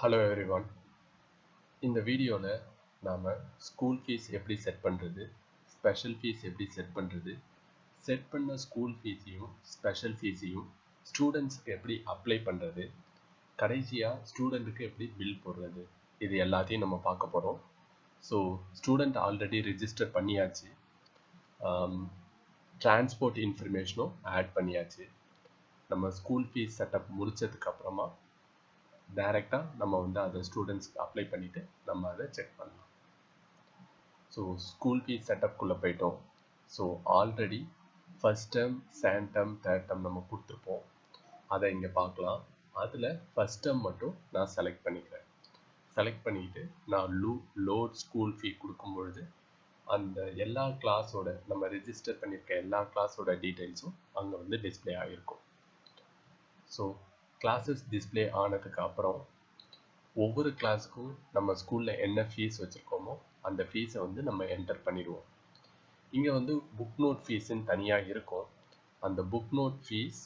Hello everyone. இந்த வீடியோவில் நாம் ஸ்கூல் ஃபீஸ் எப்படி செட் பண்ணுறது, ஸ்பெஷல் ஃபீஸ் எப்படி செட் பண்ணுறது, செட் பண்ண ஸ்கூல் ஃபீஸையும் ஸ்பெஷல் ஃபீஸையும் ஸ்டூடெண்ட்ஸ்க்கு எப்படி அப்ளை பண்ணுறது, கடைசியாக ஸ்டூடெண்ட்டுக்கு எப்படி பில் போடுறது, இது எல்லாத்தையும் நம்ம பார்க்க போகிறோம். ஸோ ஸ்டூடெண்ட் ஆல்ரெடி ரிஜிஸ்டர் பண்ணியாச்சு, டிரான்ஸ்போர்ட் இன்ஃபர்மேஷனும் ஆட் பண்ணியாச்சு. நம்ம ஸ்கூல் ஃபீஸ் செட்டப் முடித்ததுக்கப்புறமா டைரெக்டாக நம்ம வந்து அதை ஸ்டூடெண்ட்ஸ்க்கு அப்ளை பண்ணிவிட்டு நம்ம அதை செக் பண்ணலாம். ஸோ ஸ்கூல் ஃபீஸ் செட்டப்குள்ளே போயிட்டோம். So already first term, second term, third term நம்ம கொடுத்துருப்போம். அதை இங்கே பார்க்கலாம். அதில் ஃபஸ்ட் டேர்ம் மட்டும் நான் செலக்ட் பண்ணிக்கிறேன். செலக்ட் பண்ணிக்கிட்டு நான் லோட் ஸ்கூல் ஃபீ கொடுக்கும்பொழுது அந்த எல்லா கிளாஸோட நம்ம ரிஜிஸ்டர் பண்ணியிருக்க எல்லா கிளாஸோட டீட்டெயில்ஸும் அங்கே வந்து டிஸ்பிளே ஆகிருக்கும். ஸோ கிளாஸஸ் டிஸ்பிளே ஆனதுக்கு அப்புறம் ஒவ்வொரு கிளாஸுக்கும் நம்ம ஸ்கூலில் என்ன ஃபீஸ் வச்சுருக்கோமோ அந்த ஃபீஸை வந்து நம்ம என்டர் பண்ணிடுவோம். இங்கே வந்து புக் நோட் ஃபீஸுன்னு தனியாக இருக்கும். அந்த புக் நோட் ஃபீஸ்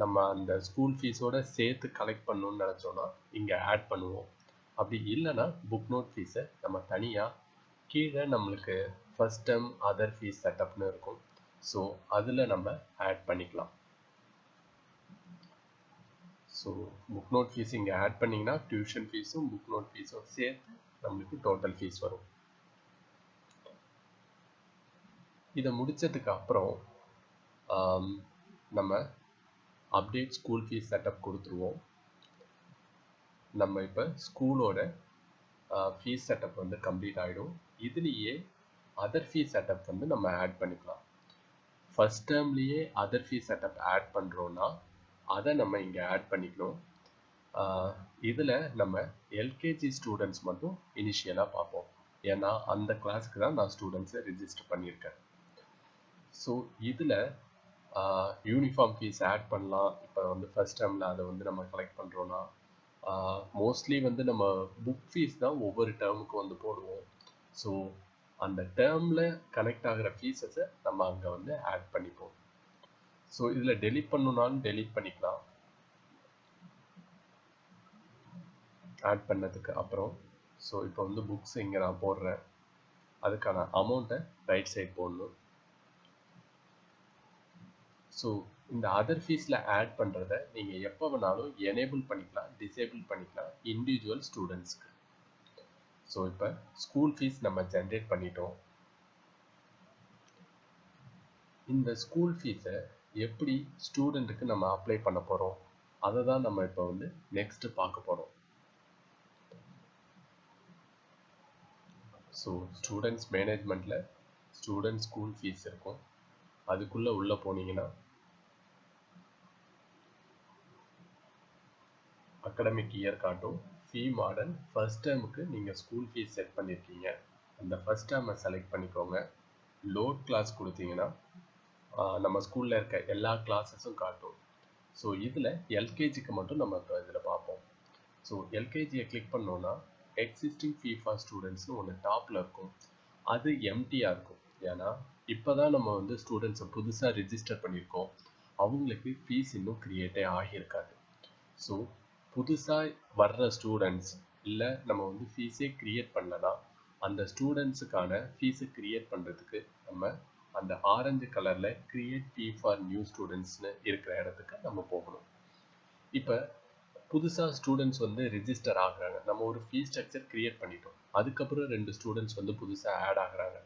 நம்ம அந்த ஸ்கூல் ஃபீஸோடு சேர்த்து கலெக்ட் பண்ணணும்னு நினச்சோன்னா இங்கே ஆட் பண்ணுவோம். அப்படி இல்லைன்னா புக் நோட் ஃபீஸை நம்ம தனியாக கீழே நம்மளுக்கு ஃபஸ்ட் டேர்ம் அதர் ஃபீஸ் செட்டப்னு இருக்கும். ஸோ அதில் நம்ம ஆட் பண்ணிக்கலாம். ஸோ புக் நோட் ஃபீஸ் இங்கே ஆட் பண்ணிங்கன்னா டியூஷன் ஃபீஸும் புக் நோட் ஃபீஸும் சேர்த்து நம்மளுக்கு டோட்டல் ஃபீஸ் வரும். இதை முடித்ததுக்கு அப்புறம் நம்ம அப்டேட் ஸ்கூல் ஃபீஸ் செட்டப் கொடுத்துருவோம். நம்ம இப்போ ஸ்கூலோட ஃபீஸ் செட்டப் வந்து கம்ப்ளீட் ஆகிடும். இதுலேயே அதர் ஃபீஸ் செட்டப் வந்து நம்ம ஆட் பண்ணிக்கலாம். ஃபஸ்ட் டேர்ம்லேயே அதர் ஃபீஸ் செட்டப் ஆட் பண்ணுறோன்னா அதை நம்ம இங்கே ஆட் பண்ணிக்கணும். இதில் நம்ம எல்கேஜி ஸ்டூடெண்ட்ஸ் மட்டும் இனிஷியலாக பார்ப்போம். ஏன்னா அந்த கிளாஸுக்கு தான் நான் ஸ்டூடெண்ட்ஸை ரிஜிஸ்டர் பண்ணியிருக்கேன். ஸோ இதில் யூனிஃபார்ம் ஃபீஸ் ஆட் பண்ணலாம். இப்போ வந்து ஃபஸ்ட் டேர்மில் அதை வந்து நம்ம கலெக்ட் பண்ணுறோன்னா மோஸ்ட்லி வந்து நம்ம புக் ஃபீஸ் தான் ஒவ்வொரு டேர்முக்கு வந்து போடுவோம். ஸோ அந்த டேர்மில் கனெக்ட் ஆகிற ஃபீஸஸை நம்ம அங்கே வந்து ஆட் பண்ணிப்போம். ஸோ இதில் டெலீட் பண்ணணுன்னாலும் டெலீட் பண்ணிக்கலாம். ஆட் பண்ணதுக்கு அப்புறம் ஸோ இப்போ வந்து புக்ஸ் இங்கே நான் போடுறேன். அதுக்கான அமௌண்ட்டை ரைட் சைட் போடணும். ஸோ இந்த அதர் ஃபீஸில் ஆட் பண்ணுறத நீங்கள் எப்போ வேணாலும் எனேபிள் பண்ணிக்கலாம், டிசேபிள் பண்ணிக்கலாம் இண்டிவிஜுவல் ஸ்டூடெண்ட்ஸ்க்கு. ஸோ இப்போ ஸ்கூல் ஃபீஸ் நம்ம ஜென்ரேட் பண்ணிட்டோம். இந்த ஸ்கூல் ஃபீஸை எப்படி ஸ்டூடெண்ட்டுக்கு நம்ம அப்ளை பண்ண போகிறோம் அதை தான் நம்ம இப்போ வந்து நெக்ஸ்ட்டு பார்க்க போகிறோம். ஸோ ஸ்டூடெண்ட்ஸ் மேனேஜ்மெண்ட்டில் ஸ்டூடெண்ட் ஸ்கூல் ஃபீஸ் இருக்கும். அதுக்குள்ளே உள்ளே போனீங்கன்னா அகடமிக் இயர் காட்டும். ஃபீ மாடல் ஃபஸ்ட் டேர்முக்கு நீங்கள் ஸ்கூல் ஃபீஸ் செட் பண்ணியிருக்கீங்க. அந்த ஃபஸ்ட் டேர்மை செலக்ட் பண்ணிக்கோங்க. லோட் கிளாஸ் கொடுத்தீங்கன்னா நம்ம ஸ்கூலில் இருக்க எல்லா கிளாஸஸும் காட்டும். ஸோ இதில் எல்கேஜிக்கு மட்டும் நம்ம இப்போ இதில் பார்ப்போம். ஸோ எல்கேஜியை கிளிக் பண்ணோன்னா எக்ஸிஸ்டிங் ஃபீ ஃபார் ஸ்டூடெண்ட்ஸ்னு ஒன்று டாப்பில் இருக்கும். அது எம்டியாக இருக்கும். ஏன்னா இப்போ தான் நம்ம வந்து ஸ்டூடெண்ட்ஸை புதுசாக ரிஜிஸ்டர் பண்ணியிருக்கோம். அவங்களுக்கு ஃபீஸ் இன்னும் க்ரியேட்டே ஆகியிருக்காது. ஸோ புதுசாக வர்ற ஸ்டூடெண்ட்ஸ் இல்லை நம்ம வந்து ஃபீஸே க்ரியேட் பண்ணலன்னா அந்த ஸ்டூடெண்ட்ஸுக்கான ஃபீஸை க்ரியேட் பண்ணுறதுக்கு நம்ம அந்த ஆரஞ்சு கலரில் க்ரியேட் ஃபீ ஃபார் நியூ ஸ்டூடெண்ட்ஸ்னு இருக்கிற இடத்துக்கு நம்ம போகணும். இப்போ புதுசாக ஸ்டூடெண்ட்ஸ் வந்து ரிஜிஸ்டர் ஆகுறாங்க. நம்ம ஒரு ஃபீ ஸ்ட்ரக்சர் க்ரியேட் பண்ணிட்டோம். அதுக்கப்புறம் 2 ஸ்டூடெண்ட்ஸ் வந்து புதுசாக ஆட் ஆகுறாங்க.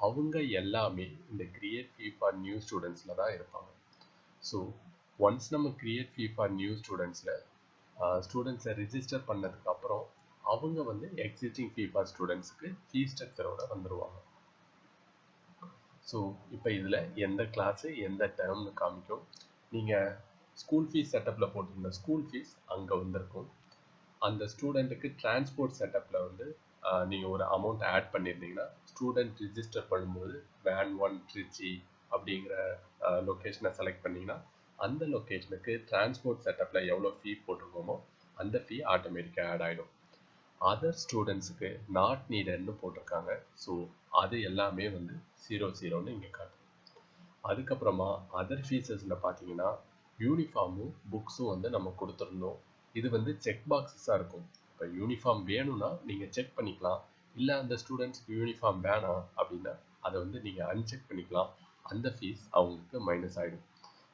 அவங்க எல்லாமே இந்த க்ரியேட் ஃபீ ஃபார் நியூ ஸ்டூடெண்ட்ஸில் தான் இருப்பாங்க. ஸோ ஒன்ஸ் நம்ம க்ரியேட் ஃபீ ஃபார் நியூ ஸ்டூடெண்ட்ஸில் ஸ்டூடெண்ட்ஸை ரிஜிஸ்டர் பண்ணதுக்கு அப்புறம் அவங்க வந்து எக்ஸிஸ்டிங் ஃபீ ஃபார் ஸ்டூடெண்ட்ஸுக்கு ஃபீ ஸ்ட்ரக்சரோட வந்துடுவாங்க. ஸோ இப்போ இதில் எந்த கிளாஸு எந்த டேர்ம்னு காமிக்கும். நீங்கள் ஸ்கூல் ஃபீஸ் செட்டப்பில் போட்டிருந்த ஸ்கூல் ஃபீஸ் அங்கே வந்திருக்கும். அந்த ஸ்டூடெண்ட்டுக்கு டிரான்ஸ்போர்ட் செட்டப்பில் வந்து நீங்கள் ஒரு அமௌண்ட் ஆட் பண்ணியிருந்தீங்கன்னா ஸ்டூடெண்ட் ரிஜிஸ்டர் பண்ணும்போது வேன் 1 திருச்சி அப்படிங்கிற லொக்கேஷனை செலக்ட் பண்ணிங்கன்னா அந்த லொக்கேஷனுக்கு டிரான்ஸ்போர்ட் செட்டப்பில் எவ்வளோ ஃபீ போட்டிருக்கோமோ அந்த ஃபீ ஆட்டோமேட்டிக்காக ஆட் ஆகிடும். அதர் ஸ்டூடெண்ட்ஸுக்கு நாட் நீடட்னு போட்டிருக்காங்க. ஸோ அது எல்லாமே வந்து 0 இங்கே காட்டும். அதுக்கப்புறமா அதர் ஃபீஸஸில் பார்த்தீங்கன்னா யூனிஃபார்மும் புக்ஸும் வந்து நம்ம கொடுத்துருந்தோம். இது வந்து செக் பாக்ஸஸாக இருக்கும். இப்போ யூனிஃபார்ம் வேணும்னா நீங்கள் செக் பண்ணிக்கலாம். இல்லை அந்த ஸ்டூடெண்ட்ஸ்க்கு யூனிஃபார்ம் வேணாம் அப்படின்னா அதை வந்து நீங்கள் அன்செக் பண்ணிக்கலாம். அந்த ஃபீஸ் அவங்களுக்கு மைனஸ் ஆகிடும்.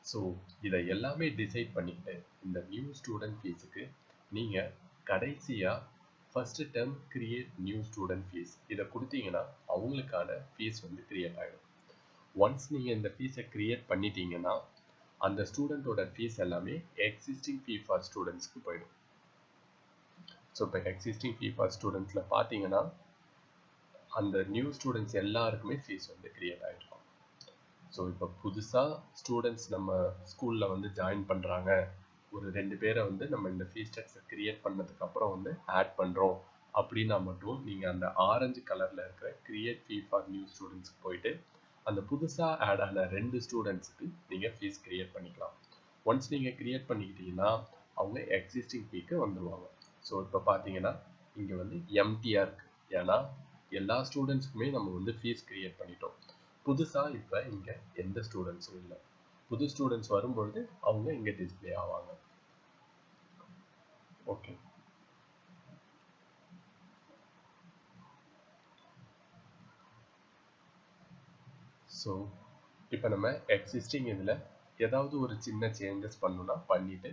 ஸோ இதை எல்லாமே டிசைட் பண்ணிக்கிட்டு இந்த நியூ ஸ்டூடெண்ட் ஃபீஸுக்கு நீங்கள் கடைசியாக first term create new student fees இதை கொடுத்தீங்கன்னா அவங்களுக்கான ஃபீஸ் வந்து கிரியேட் ஆகிடும். ஒன்ஸ் நீங்கள் இந்த ஃபீஸை கிரியேட் பண்ணிட்டீங்கன்னா அந்த ஸ்டூடெண்ட்டோட ஃபீஸ் எல்லாமே எக்ஸிஸ்டிங் ஃபீ ஃபார் ஸ்டூடெண்ட்ஸ்க்கு போயிடும். ஸோ இப்போ எக்ஸிஸ்டிங் ஃபீ ஃபார் ஸ்டூடெண்ட்ஸில் பார்த்தீங்கன்னா அந்த நியூ ஸ்டூடெண்ட்ஸ் எல்லாருக்குமே ஃபீஸ் வந்து கிரியேட் ஆகிருக்கும். ஸோ இப்போ புதுசாக ஸ்டூடெண்ட்ஸ் நம்ம ஸ்கூலில் வந்து ஜாயின் பண்ணுறாங்க, ஒரு 2 பேரை வந்து நம்ம இந்த ஃபீஸ் ஸ்ட்ரக்சர் கிரியேட் பண்ணதுக்கு அப்புறம் வந்து ஆட் பண்ணுறோம் அப்படின்னா மட்டும் நீங்கள் அந்த ஆரஞ்சு கலரில் இருக்கிற கிரியேட் ஃபீ ஃபார் நியூ ஸ்டூடெண்ட்ஸ்க்கு போயிட்டு அந்த புதுசாக ஆட் ஆன 2 ஸ்டூடெண்ட்ஸுக்கு நீங்கள் ஃபீஸ் கிரியேட் பண்ணிக்கலாம். ஒன்ஸ் நீங்கள் கிரியேட் பண்ணிக்கிட்டீங்கன்னா அவங்க எக்ஸிஸ்டிங் ஃபீக்கு வந்துடுவாங்க. ஸோ இப்போ பார்த்தீங்கன்னா இங்கே வந்து எம்டியாக இருக்குது, ஏன்னா எல்லா ஸ்டூடெண்ட்ஸ்க்குமே நம்ம வந்து ஃபீஸ் கிரியேட் பண்ணிட்டோம். புதுசாக இப்போ இங்கே எந்த ஸ்டூடெண்ட்ஸும் இல்லை. புது ஸ்டூடெண்ட்ஸ் வரும்பொழுது அவங்க இங்கே டிஸ்பிளே ஆவாங்க. ஓகே, ஸோ இப்போ நம்ம எக்ஸிஸ்டிங் இதில் ஏதாவது ஒரு சின்ன சேஞ்சஸ் பண்ணணும்னா பண்ணிவிட்டு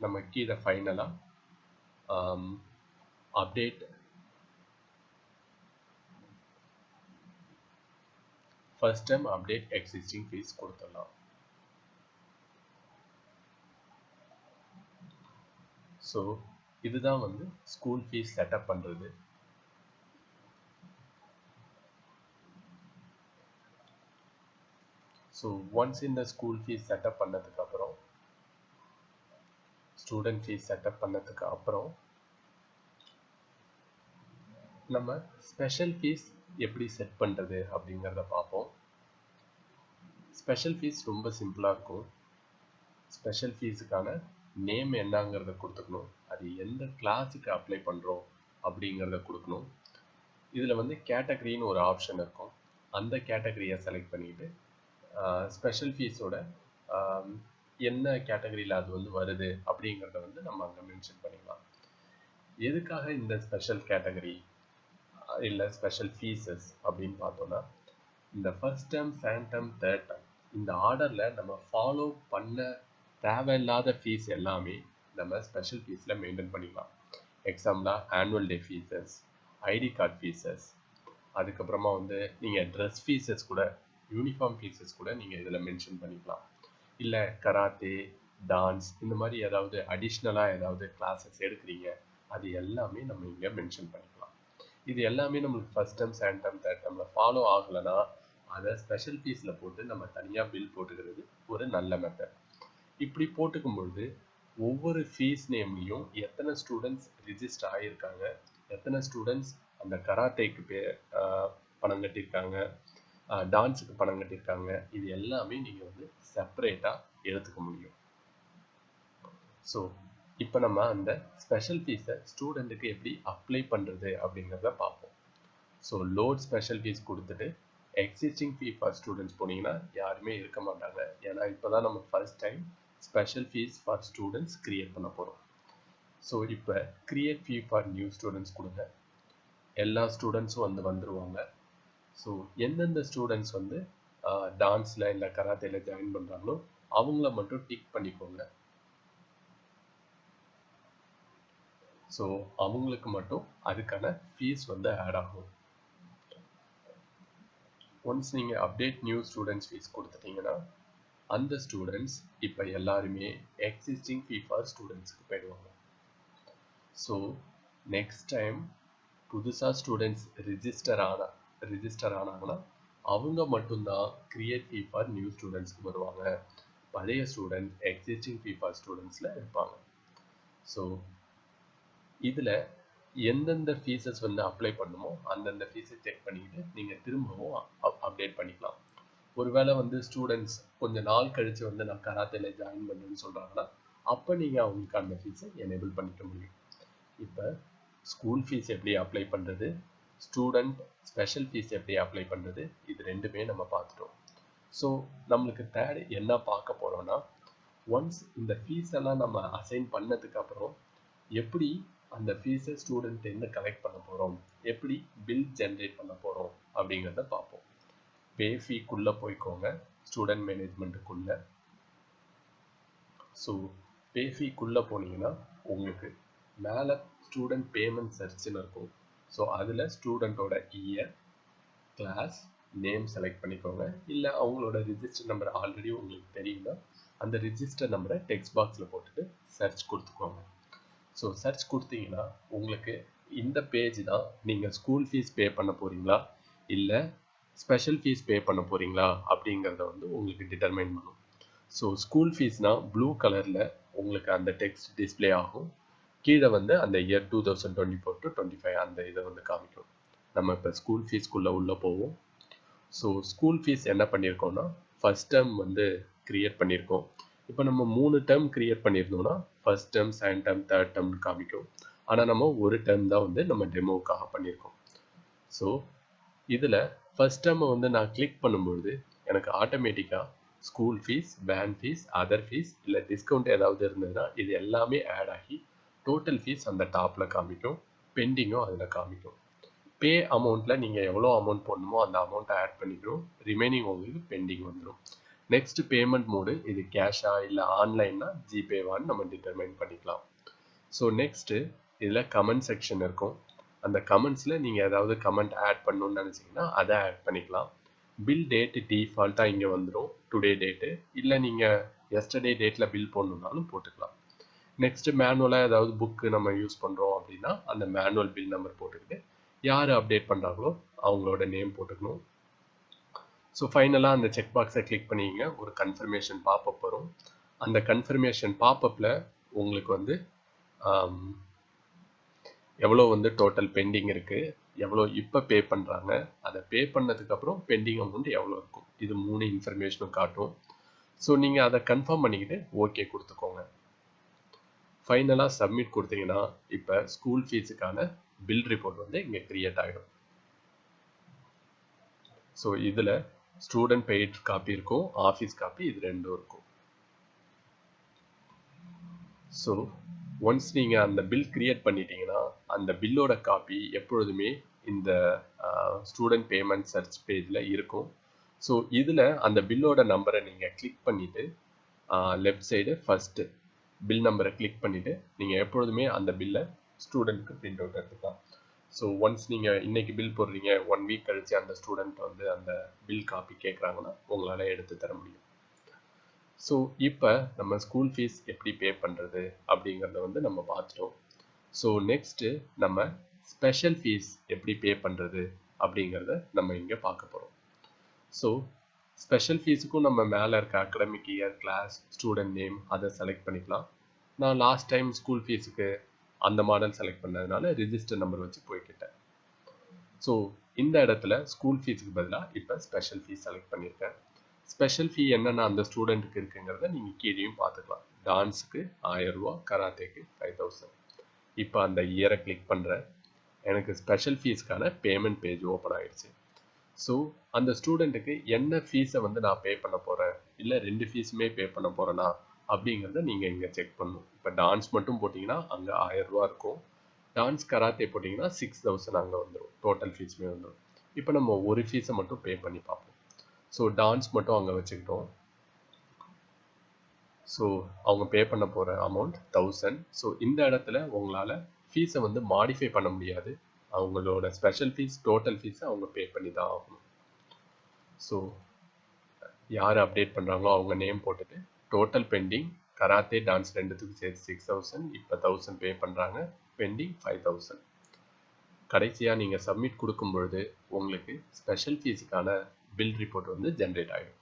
நம்ம கீழே ஃபைனலாக update first time update existing fees கொடுத்துடலாம். ஸோ இதுதான் வந்து ஸ்கூல் ஃபீஸ் செட்டப் பண்ணுறது. ஸோ ஒன்ஸ் இந்த ஸ்கூல் ஃபீஸ் செட்டப் பண்ணதுக்கு அப்புறம் ஸ்டூடெண்ட் ஃபீஸ் செட்டப் பண்ணதுக்கு அப்புறம் நம்ம ஸ்பெஷல் ஃபீஸ் எப்படி செட் பண்ணுறது அப்படிங்கிறத பார்ப்போம். ஸ்பெஷல் ஃபீஸ் ரொம்ப சிம்பிளாக இருக்கும். ஸ்பெஷல் ஃபீஸுக்கான நேம் என்னங்கிறத கொடுத்துக்கணும், அது எந்த கிளாஸுக்கு அப்ளை பண்ணுறோம் அப்படிங்கிறத கொடுக்கணும். இதில் வந்து கேட்டகரின்னு ஒரு ஆப்ஷன் இருக்கும், அந்த கேட்டகரியை செலக்ட் பண்ணிட்டு ஸ்பெஷல் ஃபீஸோட என்ன கேட்டகரியில் அது வந்து வருது அப்படிங்கிறத வந்து நம்ம அங்கே மென்ஷன் பண்ணிக்கலாம். எதுக்காக இந்த ஸ்பெஷல் கேட்டகரி இல்லை ஸ்பெஷல் ஃபீஸஸ் அப்படின்னு பார்த்தோன்னா, இந்த first term, second term, third term இந்த ஆர்டரில் நம்ம ஃபாலோ பண்ண தேவையில்லாத ஃபீஸ் எல்லாமே நம்ம ஸ்பெஷல் ஃபீஸில் மெயின்டைன் பண்ணிக்கலாம். எக்ஸாம்பிளாக annual day fees, ID card fees, அதுக்கப்புறமா வந்து நீங்கள் ட்ரெஸ் ஃபீஸஸ் கூட, யூனிஃபார்ம் ஃபீஸஸ் கூட நீங்கள் இதில் மென்ஷன் பண்ணிக்கலாம். இல்லை கராத்தே, டான்ஸ் இந்த மாதிரி ஏதாவது அடிஷ்னலாக ஏதாவது கிளாஸஸ் எடுக்கிறீங்க, அது எல்லாமே நம்ம இங்கே மென்ஷன் பண்ணிக்கலாம். இது எல்லாமே நம்மளுக்கு first term, second term, third டேர்மில் ஃபாலோ ஆகலைன்னா அதை ஸ்பெஷல் ஃபீஸில் போட்டு நம்ம தனியாக பில் போட்டுக்கிறது ஒரு நல்ல மெத்தட். இப்படி போட்டுக்கும் பொழுது ஒவ்வொரு ஃபீஸ் நேம்லையும் எத்தனை ஸ்டூடெண்ட்ஸ் ரிஜிஸ்டர் ஆகியிருக்காங்க, எத்தனை ஸ்டூடெண்ட்ஸ் அந்த கராத்தேக்கு பணம் கட்டியிருக்காங்க, டான்ஸுக்கு பணம் கட்டியிருக்காங்க, இது எல்லாமே நீங்கள் வந்து செப்பரேட்டாக எடுத்துக்க முடியும். ஸோ இப்போ நம்ம அந்த ஸ்பெஷல் ஃபீஸை ஸ்டூடெண்ட்டுக்கு எப்படி அப்ளை பண்ணுறது அப்படிங்கிறத பார்ப்போம். ஸோ லோட் ஸ்பெஷல் ஃபீஸ் கொடுத்துட்டு எக்ஸிஸ்டிங் ஃபீ ஃபார் ஸ்டூடெண்ட்ஸ் போனீங்கன்னா யாருமே இருக்க மாட்டாங்க, ஏன்னா இப்போ தான் நம்ம first time special fees for students create பண்ண போகிறோம். ஸோ இப்போ create fee for new students கொடுங்க, எல்லா ஸ்டூடெண்ட்ஸும் வந்துருவாங்க. ஸோ எந்தெந்த ஸ்டூடெண்ட்ஸ் வந்து டான்ஸில் இல்லை கராத்தேல ஜாயின் பண்ணுறாங்களோ அவங்கள மட்டும் டிக் பண்ணிக்கோங்க. ஸோ அவங்களுக்கு மட்டும் அதுக்கான ஃபீஸ் வந்து ஆட் ஆகும். ஒன்ஸ் நீங்கள் அப்டேட் நியூ ஸ்டூடெண்ட்ஸ் ஃபீஸ் கொடுத்துட்டீங்கன்னா அந்த ஸ்டூடெண்ட்ஸ் இப்போ எல்லாருமே எக்ஸிஸ்டிங் ஃபீ ஃபார் ஸ்டூடெண்ட்ஸ்க்கு போயிடுவாங்க. ஸோ நெக்ஸ்ட் டைம் புதுசாக ஸ்டூடெண்ட்ஸ் ரிஜிஸ்டர் ஆனாங்கன்னா அவங்க மட்டும்தான் கிரியேட் ஃபீ ஃபார் நியூ ஸ்டூடெண்ட்ஸ்க்கு வருவாங்க. பழைய ஸ்டூடெண்ட் எக்ஸிஸ்டிங் ஃபீ ஃபார் ஸ்டூடெண்ட்ஸில் இருப்பாங்க. ஸோ இதில் எந்தெந்த ஃபீஸஸ் வந்து அப்ளை பண்ணுமோ அந்தந்த ஃபீஸை செக் பண்ணிக்கிட்டு நீங்கள் திரும்பவும் அப்டேட் பண்ணிக்கலாம். ஒருவேளை வந்து ஸ்டூடெண்ட்ஸ் கொஞ்சம் நாள் கழித்து வந்து நான் கராத்தேல ஜாயின் பண்ணுறேன்னு சொல்கிறாங்கன்னா அப்போ நீங்கள் அவங்களுக்கு அந்த ஃபீஸை எனேபிள் பண்ணிக்க முடியும். இப்போ ஸ்கூல் ஃபீஸ் எப்படி அப்ளை பண்ணுறது, ஸ்டூடெண்ட் ஸ்பெஷல் ஃபீஸ் எப்படி அப்ளை பண்ணுறது, இது ரெண்டுமே நம்ம பார்த்துட்டோம். ஸோ நம்மளுக்கு தேர்ட் என்ன பார்க்க போகிறோன்னா, ஒன்ஸ் இந்த ஃபீஸ் எல்லாம் நம்ம அசைன் பண்ணதுக்கு அப்புறம் எப்படி அந்த ஃபீஸை ஸ்டூடெண்ட் என்ன கலெக்ட் பண்ண போகிறோம், எப்படி பில் ஜென்ரேட் பண்ண போகிறோம் அப்படிங்கிறத பார்ப்போம். பே ஃபீக்குள்ளே போய்க்கோங்க, ஸ்டூடெண்ட் மேனேஜ்மெண்ட்டுக்குள்ளே. ஸோ பே ஃபீக்குள்ளே போனீங்கன்னா உங்களுக்கு மேலே ஸ்டூடெண்ட் பேமெண்ட் சர்ச்னு இருக்கும். ஸோ அதில் ஸ்டூடெண்ட்டோட இயர், கிளாஸ், நேம் செலக்ட் பண்ணிக்கோங்க. இல்லை அவங்களோட ரிஜிஸ்டர் நம்பர் ஆல்ரெடி உங்களுக்கு தெரியும்னா அந்த ரிஜிஸ்டர் நம்பரை டெக்ஸ்ட் பாக்ஸில் போட்டுட்டு சர்ச் கொடுத்துக்கோங்க. ஸோ சர்ச் கொடுத்தீங்கன்னா உங்களுக்கு இந்த பேஜ் தான் நீங்கள் ஸ்கூல் ஃபீஸ் பே பண்ண போகிறீங்களா இல்லை ஸ்பெஷல் ஃபீஸ் பே பண்ண போகிறீங்களா அப்படிங்கிறத வந்து உங்களுக்கு டிட்டர்மைன் பண்ணும். ஸோ ஸ்கூல் ஃபீஸ்னால் ப்ளூ கலரில் உங்களுக்கு அந்த டெக்ஸ்ட் டிஸ்பிளே ஆகும். கீழே வந்து அந்த இயர் 2024 to 25 அந்த இதை வந்து காமிக்கும். நம்ம இப்போ ஸ்கூல் ஃபீஸ்க்குள்ளே உள்ளே போவோம். ஸோ ஸ்கூல் ஃபீஸ் என்ன பண்ணியிருக்கோம்னா ஃபர்ஸ்ட் டேர்ம் வந்து கிரியேட் பண்ணியிருக்கோம். இப்போ நம்ம 3 டேர்ம் கிரியேட் பண்ணியிருந்தோம்னா first term, second term, third டேர்ம்னு காமிக்கும். ஆனால் நம்ம ஒரு டேர்ம் தான் வந்து நம்ம டெமோவுக்காக பண்ணியிருக்கோம். ஸோ இதில் ஃபர்ஸ்ட் டேர்மை வந்து நான் கிளிக் பண்ணும்பொழுது எனக்கு ஆட்டோமேட்டிக்காக school fees, van fees, other fees இல்லை டிஸ்கவுண்ட் ஏதாவது இருந்ததுன்னா இது எல்லாமே ஆட் ஆகி டோட்டல் ஃபீஸ் அந்த டாப்பில் காமிக்கும், பெண்டிங்கும் அதில் காமிக்கும். பே அமௌண்ட்டில் நீங்கள் எவ்வளோ அமௌண்ட் போடணுமோ அந்த அமௌண்ட்டை ஆட் பண்ணிக்கிறோம், ரிமைனிங் உங்களுக்கு பெண்டிங் வந்துடும். நெக்ஸ்ட் பேமெண்ட் மோடு, இது கேஷா இல்லை ஆன்லைன்னா ஜிபேவான்னு நம்ம டிட்டர்மைன் பண்ணிக்கலாம். ஸோ நெக்ஸ்ட்டு இதில் கமெண்ட் செக்ஷன் இருக்கும். அந்த கமெண்ட்ஸில் நீங்கள் ஏதாவது கமெண்ட் ஆட் பண்ணணும்னு நினச்சிங்கன்னா அதை ஆட் பண்ணிக்கலாம். பில் டேட்டு டிஃபால்ட்டாக இங்கே வந்துடும், டுடே டேட்டு. இல்லை நீங்கள் எஸ்டர்டே டேட்டில் பில் போடணுன்னாலும் போட்டுக்கலாம். நெக்ஸ்ட் மேனுவலாக ஏதாவது புக்கு நம்ம யூஸ் பண்ணுறோம் அப்படின்னா அந்த மேனுவல் பில் நம்பர் போட்டுக்கிட்டு யார் அப்டேட் பண்ணுறாங்களோ அவங்களோட நேம் போட்டுக்கணும். ஸோ ஃபைனலாக அந்த செக் பாக்ஸை கிளிக் பண்ணிங்க, ஒரு கன்ஃபர்மேஷன் பாப்பப் வரும். அந்த கன்ஃபர்மேஷன் பாப்பப்பில் உங்களுக்கு வந்து எவ்வளோ வந்து டோட்டல் பெண்டிங் இருக்குது, எவ்வளோ இப்போ பே பண்ணுறாங்க, அதை பே பண்ணதுக்கப்புறம் பெண்டிங் அமௌண்ட் எவ்வளோ இருக்கும், இது 3 இன்ஃபர்மேஷனும் காட்டும். ஸோ நீங்கள் அதை கன்ஃபார்ம் பண்ணிக்கிட்டு ஓகே கொடுத்துக்கோங்க. ஃபைனலாக சப்மிட் கொடுத்தீங்கன்னா இப்போ ஸ்கூல் ஃபீஸுக்கான பில் ரிப்போர்ட் வந்து இங்கே கிரியேட் ஆகிடும். ஸோ இதில் ஸ்டூடெண்ட் பெய்ட் காப்பி இருக்கும், ஆஃபீஸ் காப்பி, இது ரெண்டும் இருக்கும். ஸோ ஒன்ஸ் நீங்கள் அந்த பில் கிரியேட் பண்ணிட்டீங்கன்னா அந்த பில்லோட காப்பி எப்பொழுதுமே இந்த ஸ்டூடெண்ட் பேமெண்ட் சர்ச் பேஜில் இருக்கும். ஸோ இதில் அந்த பில்லோட நம்பரை நீங்கள் கிளிக் பண்ணிவிட்டு லெஃப்ட் சைடு ஃபஸ்ட்டு பில் நம்பரை கிளிக் பண்ணிவிட்டு நீங்கள் எப்பொழுதுமே அந்த பில்லை ஸ்டூடெண்ட்க்கு பிரிண்ட் அவுட் எடுத்துக்கலாம். ஸோ ஒன்ஸ் நீங்கள் இன்றைக்கி பில் போடுறீங்க, 1 வீக் கழித்து அந்த ஸ்டூடெண்ட் வந்து அந்த பில் காப்பி கேட்குறாங்கன்னா உங்களால் எடுத்து தர முடியும். ஸோ இப்போ நம்ம ஸ்கூல் ஃபீஸ் எப்படி பே பண்ணுறது அப்படிங்கிறத வந்து நம்ம பார்த்துட்டோம். ஸோ நெக்ஸ்ட்டு நம்ம ஸ்பெஷல் ஃபீஸ் எப்படி பே பண்ணுறது அப்படிங்கிறத நம்ம இங்கே பார்க்க போகிறோம். ஸோ ஸ்பெஷல் ஃபீஸுக்கும் நம்ம மேலே இருக்க academic year, class, student name அதை செலக்ட் பண்ணிக்கலாம். நான் லாஸ்ட் டைம் ஸ்கூல் ஃபீஸுக்கு அந்த மாடல் செலக்ட் பண்ணதுனால ரிஜிஸ்டர் நம்பர் வச்சு போய்கிட்டேன். ஸோ இந்த இடத்துல ஸ்கூல் ஃபீஸுக்கு பதிலாக இப்போ ஸ்பெஷல் ஃபீஸ் செலக்ட் பண்ணியிருக்கேன். ஸ்பெஷல் ஃபீ என்னென்ன அந்த ஸ்டூடெண்ட்டுக்கு இருக்குங்கிறத நீங்கள் கீழேயும் பார்த்துக்கலாம். டான்ஸுக்கு 1000 ரூபா, கராத்தேக்கு 5000. இப்போ அந்த இயரை கிளிக் பண்ணுறேன், எனக்கு ஸ்பெஷல் ஃபீஸ்க்கான பேமெண்ட் பேஜ் ஓப்பன் ஆகிடுச்சு. ஸோ அந்த ஸ்டூடெண்ட்டுக்கு என்ன ஃபீஸை வந்து நான் பே பண்ண போகிறேன், இல்லை 2 ஃபீஸுமே பே பண்ண போகிறேன்னா அப்படிங்கிறத நீங்கள் இங்கே செக் பண்ணணும். இப்போ டான்ஸ் மட்டும் போட்டிங்கன்னா அங்கே 1000 ரூபா இருக்கும், டான்ஸ் கராத்தே போட்டிங்கன்னா 6000 அங்கே வந்துடும், டோட்டல் ஃபீஸுமே வந்துடும். இப்போ நம்ம ஒரு ஃபீஸை மட்டும் பே பண்ணி பார்ப்போம். ஸோ டான்ஸ் மட்டும் அங்கே வச்சுக்கிட்டோம். ஸோ அவங்க பே பண்ண போகிற அமௌண்ட் 1000. ஸோ இந்த இடத்துல உங்களால் ஃபீஸை வந்து மாடிஃபை பண்ண முடியாது, அவங்களோட ஸ்பெஷல் ஃபீஸ் டோட்டல் ஃபீஸை அவங்க பே பண்ணி தான் ஆகணும். ஸோ யார் அப்டேட் பண்ணுறாங்களோ அவங்க நேம் போட்டுட்டு டோட்டல் பெண்டிங், கராத்தே டான்ஸ் ரெண்டுத்துக்கும் சேர்த்து 6000, இப்போ 1000 பே பண்ணுறாங்க, பெண்டிங் 5000. கடைசியாக நீங்கள் சப்மிட் கொடுக்கும் பொழுது உங்களுக்கு ஸ்பெஷல் ஃபீஸுக்கான பில் ரிப்போர்ட் வந்து ஜென்ரேட் ஆகிடும்.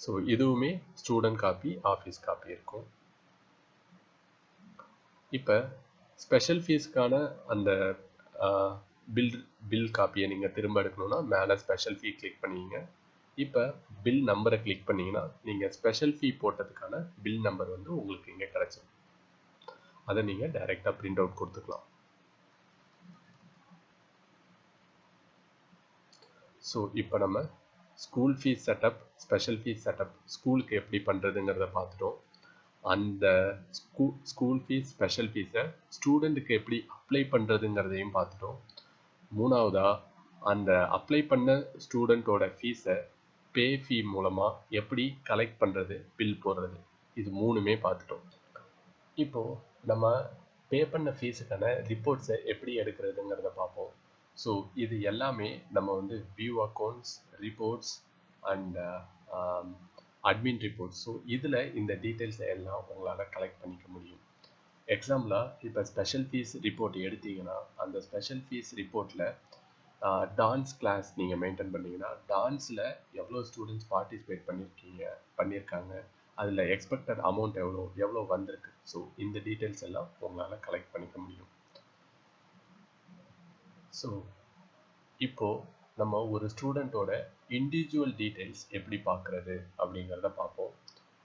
ஸோ இதுவுமே ஸ்டூடெண்ட் காப்பி, ஆஃபீஸ் காப்பி இருக்கும். இப்போ ஸ்பெஷல் ஃபீஸ்க்கான அந்த பில் காப்பியை நீங்கள் திரும்ப எடுக்கணும்னா மேலே ஸ்பெஷல் ஃபீ கிளிக் பண்ணிங்க. இப்போ பில் நம்பரை கிளிக் பண்ணிங்கன்னா நீங்கள் ஸ்பெஷல் ஃபீ போட்டதுக்கான பில் நம்பர் வந்து உங்களுக்கு இங்கே கிடச்சிடும். அதை நீங்கள் டைரெக்டாக பிரிண்ட் அவுட் கொடுத்துக்கலாம். ஸோ இப்போ நம்ம school fees setup, special fees setup ஸ்கூலுக்கு எப்படி பண்ணுறதுங்கிறத பார்த்துட்டோம். அந்த ஸ்கூல் ஃபீஸ் ஸ்பெஷல் ஃபீஸை ஸ்டூடெண்ட்டுக்கு எப்படி அப்ளை பண்ணுறதுங்கிறதையும் பார்த்துட்டோம். மூணாவதா அந்த அப்ளை பண்ண ஸ்டூடெண்ட்டோட ஃபீஸை ஃபீ மூலமாக எப்படி கலெக்ட் பண்ணுறது, பில் போடுறது, இது மூணுமே பார்த்துட்டோம். இப்போது நம்ம பே பண்ண ஃபீஸுக்கான ரிப்போர்ட்ஸை எப்படி எடுக்கிறதுங்கிறத பார்ப்போம். ஸோ இது எல்லாமே நம்ம வந்து view accounts, reports and admin reports. So இதில் இந்த டீட்டெயில்ஸ் எல்லாம் உங்களால் கலெக்ட் பண்ணிக்க முடியும். எக்ஸாம்பிளாக இப்போ ஸ்பெஷல் ஃபீஸ் ரிப்போர்ட் எடுத்தீங்கன்னா அந்த ஸ்பெஷல் ஃபீஸ் ரிப்போர்ட்டில் டான்ஸ் கிளாஸ் நீங்கள் மெயின்டைன் பண்ணீங்கன்னா டான்ஸில் எவ்வளோ ஸ்டூடெண்ட்ஸ் பார்ட்டிசிபேட் பண்ணியிருக்காங்க, அதில் எக்ஸ்பெக்டட் அமௌண்ட் எவ்வளோ வந்திருக்கு. ஸோ இந்த டீட்டெயில்ஸ் எல்லாம் உங்களால் கலெக்ட் பண்ணிக்க முடியும். ஸோ இப்போது நம்ம ஒரு ஸ்டூடெண்ட்டோட இண்டிவிஜுவல் டீட்டெயில்ஸ் எப்படி பார்க்குறது அப்படிங்கிறத பார்ப்போம்.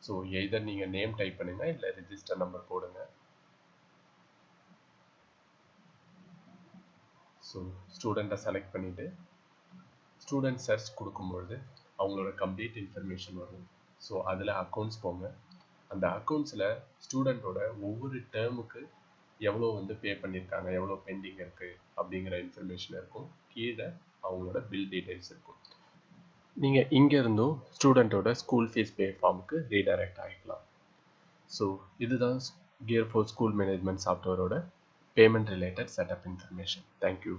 ஸோ எதர் நீங்கள் நேம் டைப் பண்ணுங்கள், இல்லை ரிஜிஸ்டர் நம்பர் போடுங்க. ஸோ ஸ்டூடெண்ட்டை செலக்ட் பண்ணிவிட்டு ஸ்டூடெண்ட் சர்ச் கொடுக்கும்பொழுது அவங்களோட கம்ப்ளீட் இன்ஃபர்மேஷன் வரும். ஸோ அதில் அக்கௌண்ட்ஸ் போங்க. அந்த அக்கௌண்ட்ஸில் ஸ்டூடெண்ட்டோட ஒவ்வொரு டேர்முக்கு எவ்வளோ வந்து பே பண்ணியிருக்காங்க, எவ்வளோ பெண்டிங் இருக்குது அப்படிங்கிற இன்ஃபர்மேஷன் இருக்கும். கீழே அவங்களோட பில் டீட்டெயில்ஸ் இருக்கும். நீங்கள் இங்கேருந்தும் ஸ்டூடெண்ட்டோட ஸ்கூல் ஃபீஸ் பே ஃபார்முக்கு ரீடைரக்ட் ஆகிக்கலாம். ஸோ இதுதான் Gear4 ஸ்கூல் மேனேஜ்மெண்ட் சாஃப்ட்வேரோட payment related setup information. Thank you.